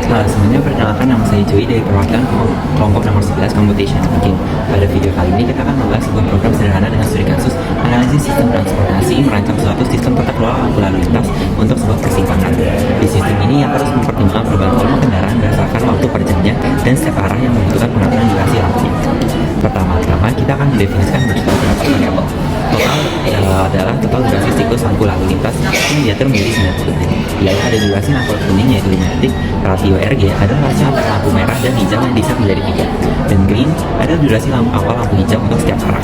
Sebenarnya perkenalkan, nama saya Joey dari perwakilan kelompok nomor 11 Computation Thinking. Pada video kali ini kita akan membahas sebuah program sederhana dengan studi kasus analisis sistem transportasi merancang suatu sistem tata kelola lampu lalu lintas untuk sebuah persimpangan. Di sistem ini yang harus mempertimbangkan perubahan volume kendaraan berdasarkan waktu per jamnya dan setiap arah yang membutuhkan pengaturan durasi lampunya. Pertama-tama kita akan mendefinisikan beberapa variabel. Adalah total durasi siklus lampu lalu lintas yang diatur menjadi 9 detik. Yaitu ada durasi lampu kuning yaitu 5 detik, rasio RG adalah rasio antara lampu merah dan hijau yang diset menjadi 3, dan green adalah durasi lampu awal lampu hijau untuk setiap arah.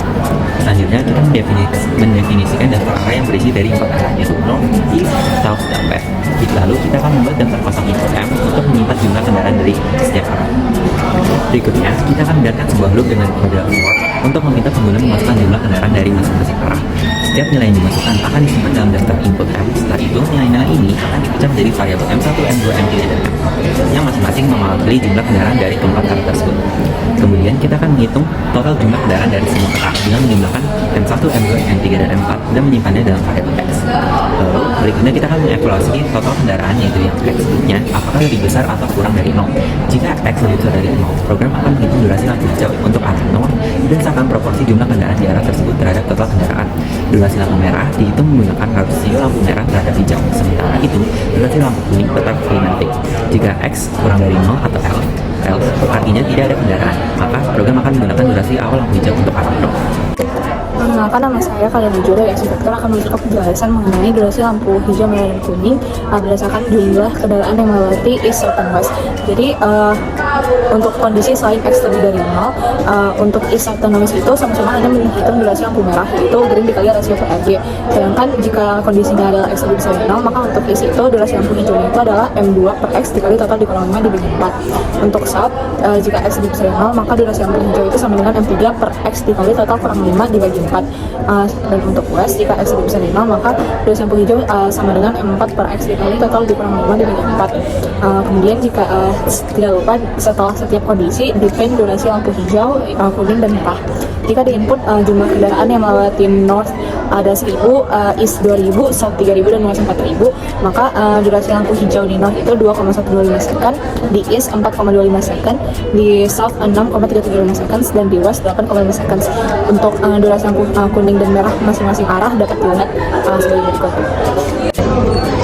Selanjutnya kita mendefinisikan daftar arah yang berisi dari 4 arah, yaitu north, east, south, dan west. Lalu kita akan membuat daftar kosong input M untuk menyimpan jumlah kendaraan dari setiap arah. Berikutnya, kita akan membiarkan sebuah loop dengan kode for untuk meminta pengguna memasukkan jumlah kendaraan dari masing-masing arah. Setiap nilai yang dimasukkan akan disimpan dalam daftar input M. Setelah itu, nilai-nilai ini akan dipecah menjadi variabel M1, M2, M3, dan M4 yang masing-masing mewakili jumlah kendaraan dari keempat arah tersebut. Kemudian kita akan menghitung total jumlah kendaraan dari semua arah dengan menjumlahkan M1, M2, M3, dan M4 dan menyimpannya dalam variabel X. Lalu berikutnya kita akan mengevaluasi total kendaraan, yaitu yang X-nya apakah lebih besar atau kurang dari 0. Jika X lebih besar dari 0, program akan menghitung durasi lampu hijau untuk arah 0 dan akan proporsi jumlah kendaraan di arah tersebut terhadap total kendaraan. Durasi lampu merah dihitung menggunakan rasio lampu merah terhadap hijau. Sementara itu, durasi lampu kuning tetap 5 detik. Jika X kurang dari 0 atau L artinya tidak ada kendaraan, maka program akan menggunakan durasi awal lampu hijau untuk arah 0. Perkenalkan, nama saya Kalian Jura ya. Sekarang akan memberikan penjelasan mengenai durasi lampu hijau, merah, dan kuning berdasarkan jumlah kendaraan yang melewati east dan west. Jadi untuk kondisi selain X lebih dari 0, untuk east dan west itu sama-sama hanya menghitung durasi lampu merah, yaitu green dikali rasio per RG. Sedangkan jika kondisinya adalah X lebih besar dari 0, maka untuk east itu durasi lampu hijaunya itu adalah M2 per X dikali total dikurang 5 dibagi 4. Untuk south, jika X lebih besar dari 0, maka durasi lampu hijau itu sama dengan M3 per X dikali total kurang 5 dibagi 4. Dan untuk west, jika X lebih besar dari 0, maka durasi lampu hijau sama dengan M4 per X dikali total dikurang 5 dibagi 4. Kemudian jika tidak lupa, setelah setiap kondisi define durasi lampu hijau, kuning, dan merah. Jika di input jumlah kendaraan yang melewati north ada 1000, east 2000, south 3000, dan west 4000, maka durasi lampu hijau di north itu 2,125 second, di east 4,25 second, di south 6,335 seconds, dan di west 8,5 seconds. Untuk durasi lampu kuning dan merah masing-masing arah dapat dilihat sebagai berikut.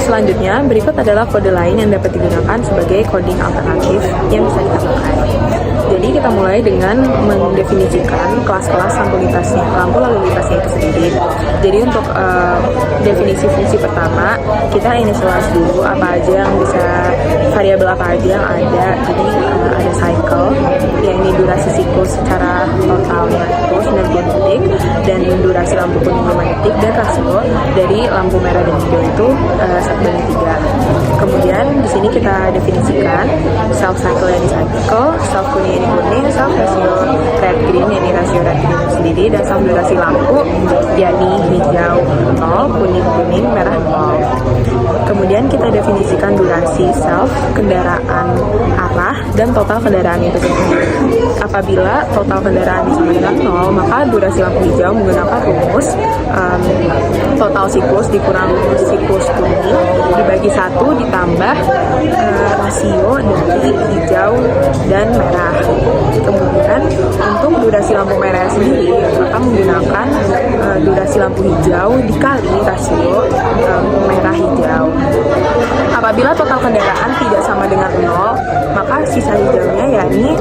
Selanjutnya, berikut adalah kode lain yang dapat digunakan sebagai coding alternatif yang bisa kita pakai. Jadi kita mulai dengan mendefinisikan kelas-kelas lampu lalu lintasnya itu sendiri. Jadi untuk definisi fungsi pertama, kita initialize dulu apa aja yang bisa, variabel apa aja yang ada. Jadi ada cycle, yakni durasi siklus secara totalnya itu 90 detik, dan durasi lampu kuning 5 detik, dan rasio dari lampu merah dan hijau itu 1/3. Kemudian di sini kita definisikan self cycle yang di cycle, self kuning yang di kuning, self rasio red green yang di rasio red green sendiri, dan self durasi lampu yakni hijau 0, kuning, merah 0. Kemudian kita definisikan durasi self, kendaraan arah, dan total kendaraan itu sendiri. Apabila total kendaraan sama dengan 0, maka durasi lampu hijau menggunakan rumus total siklus dikurang siklus kuning dibagi 1 ditambah rasio dari hijau dan merah. Kemudian untuk durasi lampu merah sendiri maka menggunakan durasi lampu hijau dikali rasio merah hijau. Apabila total kendaraan tidak sama dengan 0, maka sisa hijaunya yakni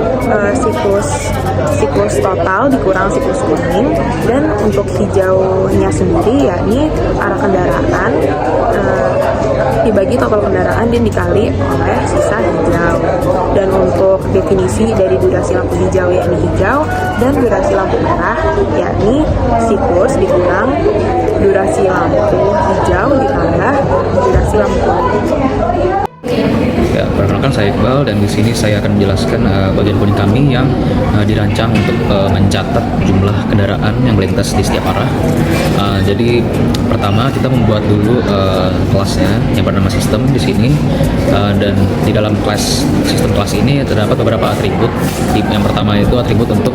siklus total dikurang siklus kuning, dan untuk hijaunya sendiri yakni arah kendaraan dibagi total kendaraan dan dikali oleh sisa hijau. Dan untuk definisi dari durasi lampu hijau yakni hijau, dan durasi lampu merah yakni siklus dikurang durasi lampu hijau ditambah durasi lampu kuning. Ya, perkenalkan saya Iqbal, dan di sini saya akan menjelaskan bagian coding kami yang dirancang untuk mencatat jumlah kendaraan yang melintas di setiap arah. Jadi pertama kita membuat dulu kelasnya yang bernama sistem di sini, dan di dalam sistem kelas ini terdapat beberapa atribut. Yang pertama itu atribut untuk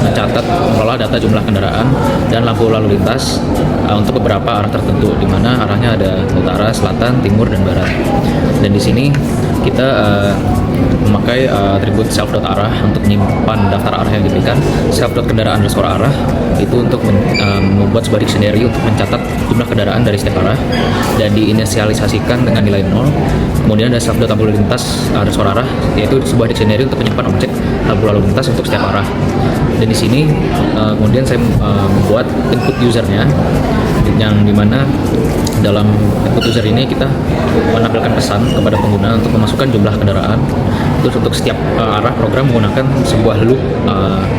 mencatat mengelola data jumlah kendaraan dan lampu lalu lintas untuk beberapa arah tertentu, di mana arahnya ada utara, selatan, timur, dan barat. Dan di sini kita memakai atribut self.arah untuk menyimpan daftar arah yang diberikan. Self.kendaraan_arah itu untuk membuat sebuah dictionary untuk mencatat jumlah kendaraan dari setiap arah dan diinisialisasikan dengan nilai 0. Kemudian ada self.lalu_lintas_arah yaitu sebuah dictionary untuk menyimpan objek lampu lalu lintas untuk setiap arah. Dan di sini kemudian saya membuat input usernya, yang dimana dalam input user ini kita menampilkan pesan kepada pengguna untuk memasukkan jumlah kendaraan. Terus untuk setiap arah program menggunakan sebuah loop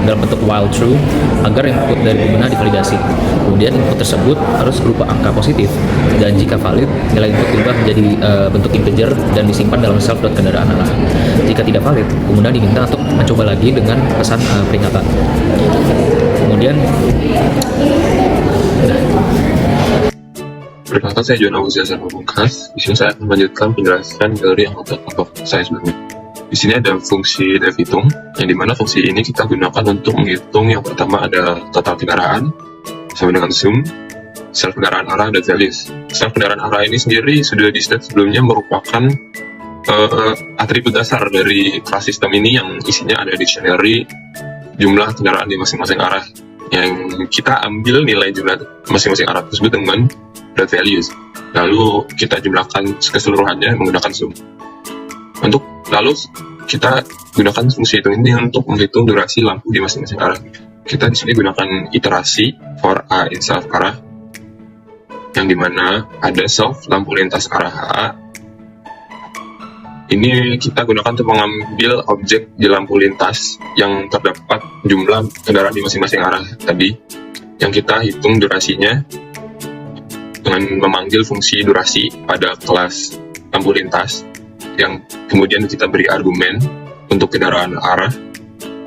dalam bentuk while true agar input dari pengguna divalidasi. Kemudian input tersebut harus berupa angka positif dan jika valid nilai input diubah menjadi bentuk integer dan disimpan dalam self.kendaraan arah. Jika tidak valid, pengguna diminta untuk mencoba lagi dengan pesan peringatan. Kemudian Perkenalkan, saya John Augustus Pamungkas. Di sini saya akan melanjutkan penjelasan dari anggota kelompok saya sebelumnya. Di sini ada fungsi def hitung, yang dimana fungsi ini kita gunakan untuk menghitung yang pertama ada total kendaraan, sama dengan zoom, self kendaraan arah, dan values. Self kendaraan arah ini sendiri sudah di slide sebelumnya merupakan atribut dasar dari kelas sistem ini yang isinya ada dictionary jumlah kendaraan di masing-masing arah, yang kita ambil nilai jumlah masing-masing arah tersebut dengan values, lalu kita jumlahkan keseluruhannya menggunakan sum. Lalu kita gunakan fungsi hitung ini untuk menghitung durasi lampu di masing-masing arah. Kita di sini gunakan iterasi for a in self arah, yang dimana ada self lampu lintas arah A. Ini kita gunakan untuk mengambil objek di lampu lintas yang terdapat jumlah kendaraan di masing-masing arah tadi, yang kita hitung durasinya dengan memanggil fungsi durasi pada kelas lampu lintas, yang kemudian kita beri argumen untuk kendaraan arah.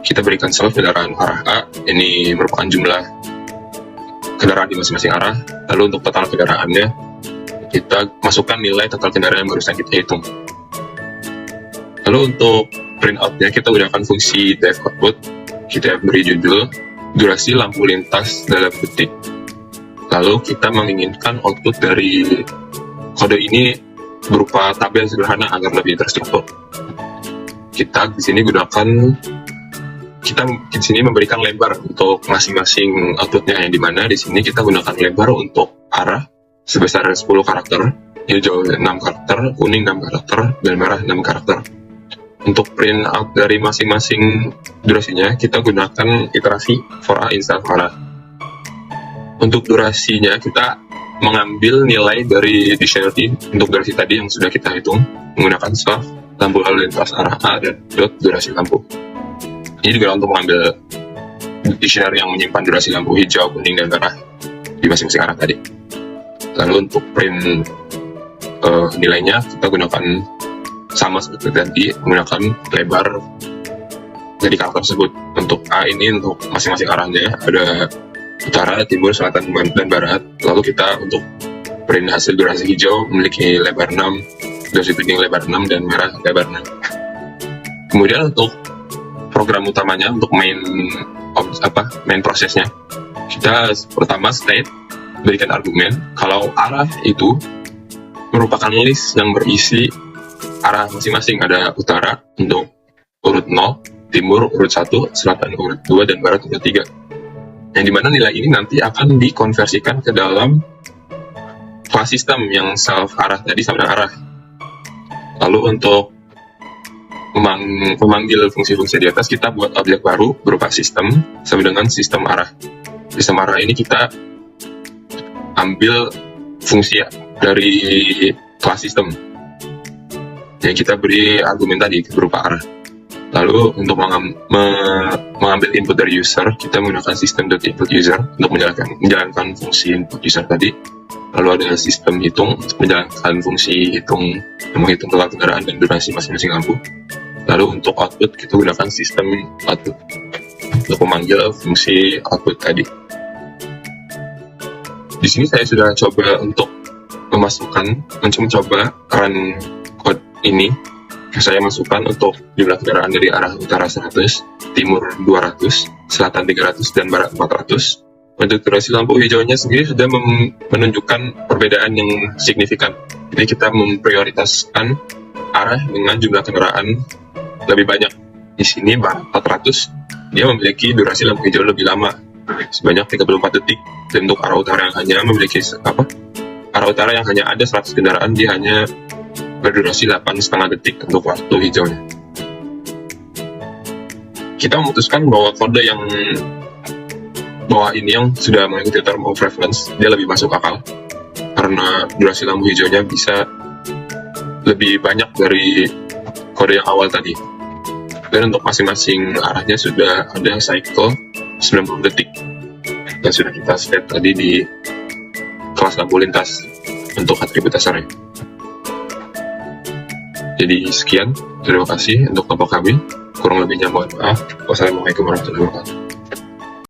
Kita berikan self kendaraan arah A, ini merupakan jumlah kendaraan di masing-masing arah. Lalu untuk total kendaraannya, kita masukkan nilai total kendaraan yang barusan kita hitung. Lalu untuk print out-nya, kita gunakan fungsi def output. Kita beri judul durasi lampu lintas dalam detik. Lalu kita menginginkan output dari kode ini berupa tabel sederhana agar lebih terstruktur. Kita di sini memberikan lebar untuk masing-masing outputnya, yang dimana di sini kita gunakan lebar untuk arah sebesar 10 karakter, hijau 6 karakter, kuning 6 karakter, dan merah 6 karakter. Untuk print out dari masing-masing durasinya, kita gunakan iterasi for a in self arah. Untuk durasinya, kita mengambil nilai dari dictionary untuk durasi tadi yang sudah kita hitung menggunakan self lampu lalu lintas arah A dan dot durasi lampu. Ini juga untuk mengambil dictionary yang menyimpan durasi lampu hijau, kuning, dan merah di masing-masing arah tadi. Lalu untuk print nilainya, kita gunakan sama seperti tadi, menggunakan lebar dari karakter tersebut. Untuk A ini untuk masing-masing arahnya ada utara, timur, selatan, dan barat. Lalu kita untuk print hasil durasi hijau memiliki lebar 6, durasi kuning lebar 6, dan merah lebar 6. Kemudian untuk program utamanya, untuk main prosesnya, kita pertama state, berikan argumen kalau arah itu merupakan list yang berisi arah masing-masing. Ada utara untuk urut 0, timur urut 1, selatan urut 2, dan barat urut 3. Yang dimana nilai ini nanti akan dikonversikan ke dalam kelas sistem yang self arah tadi sama dengan arah. Lalu untuk memanggil fungsi-fungsi di atas, kita buat objek baru berupa sistem sama dengan sistem arah. Sistem arah ini kita ambil fungsi dari kelas sistem yang kita beri argumen tadi berupa arah. Lalu untuk mengambil input dari user, kita menggunakan system.input user untuk menjalankan fungsi input user tadi. Lalu ada sistem hitung untuk menjalankan fungsi hitung, menghitung total kendaraan dan durasi masing-masing lampu. Lalu untuk output, kita gunakan sistem output untuk memanggil fungsi output tadi. Di sini saya sudah coba untuk mencoba run code ini. Saya masukkan untuk jumlah kendaraan dari arah utara 100, timur 200, selatan 300, dan barat 400. Untuk durasi lampu hijaunya sendiri sudah menunjukkan perbedaan yang signifikan. Jadi kita memprioritaskan arah dengan jumlah kendaraan lebih banyak. Di sini 400, dia memiliki durasi lampu hijau lebih lama, sebanyak 34 detik. Dan untuk arah utara yang hanya memiliki arah utara yang hanya ada 100 kendaraan, dia hanya berdurasi 8,5 detik untuk waktu hijaunya. Kita memutuskan bahwa kode yang bawah ini yang sudah mengikuti term of reference, dia lebih masuk akal karena durasi lampu hijaunya bisa lebih banyak dari kode yang awal tadi. Dan untuk masing-masing arahnya sudah ada cycle 90 detik yang sudah kita set tadi di kelas lampu lintas untuk atribut dasarnya. Jadi sekian, terima kasih untuk kelompok kami. Kurang lebihnya mohon maaf. Wassalamualaikum warahmatullahi wabarakatuh.